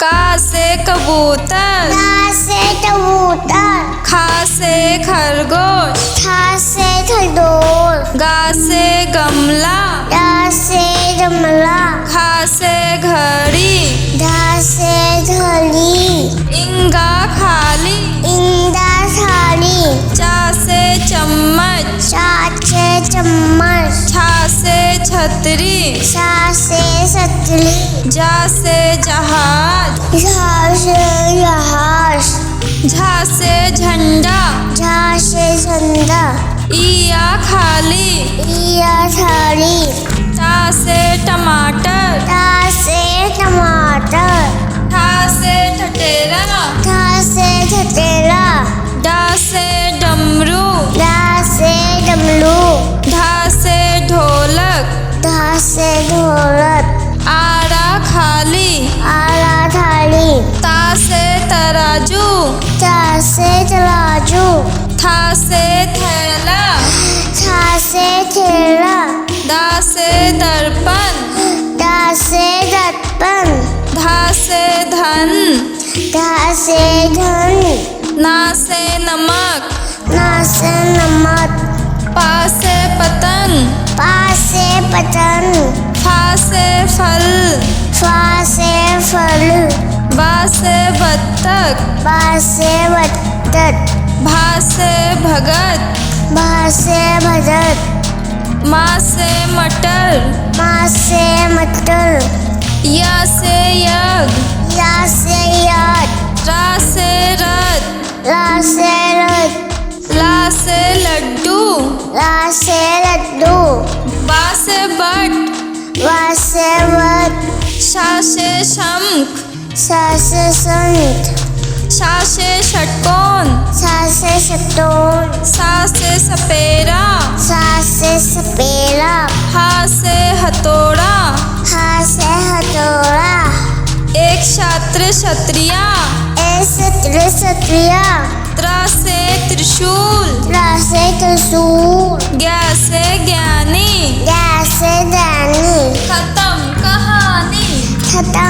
का से कबूतर, का से कबूतर, खा से खरगोश, खा से खरगोश, गा से गमला, गा से गमला, घा से घड़ी, धा से घड़ी, इंगा खाली, इंदा थाली, चा से चम्मच, चा से चम्मच, छा से छतरी, सा से सतली, जा से जहाज, झा से जहाज, झा से झंडा, झा से झंडा, इया खाली, इया थाली, टा से टमाटर, टा से टमाटर, ठा से ठठेरा, ठा से ठठेरा, डा से डमरू, डा से डमरू, ढा से ढोलक, धा से ढोलक, आरा खाली, आला थाली, ता से तराजू, ता से तराजू, था से थैला, था से थैला, दा से दर्पण, दा से दर्पण, धा से धन, धा से धन, ना से नमक, ना से नमक, पा से पतंग, पा से पतंग, फा से फल, फा से फल, बा से बत्तख, बा से बत्तख, भा से भगत, भा से भगत, मा से मटर, मा से मटर, या से यज्ञ, या से याद, रा से रथ, ला से रथ, ला से लड्डू, ला से लड्डू, बा से बट, वा से वट, शा से शंख, सा से संत, शा से षटकोण, सा से शतोन, सा से सपेरा, सा से सपेरा, हा से हथौड़ा, हा से हथौड़ा, एक छात्र क्षत्रिया, ए सत्र क्षत्रिया, त्रा से त्रिशूल, रा से त्रिशूल, ज्ञा से ज्ञानी, ज्ञा से ज्ञानी, खत्म कहानी। खत्म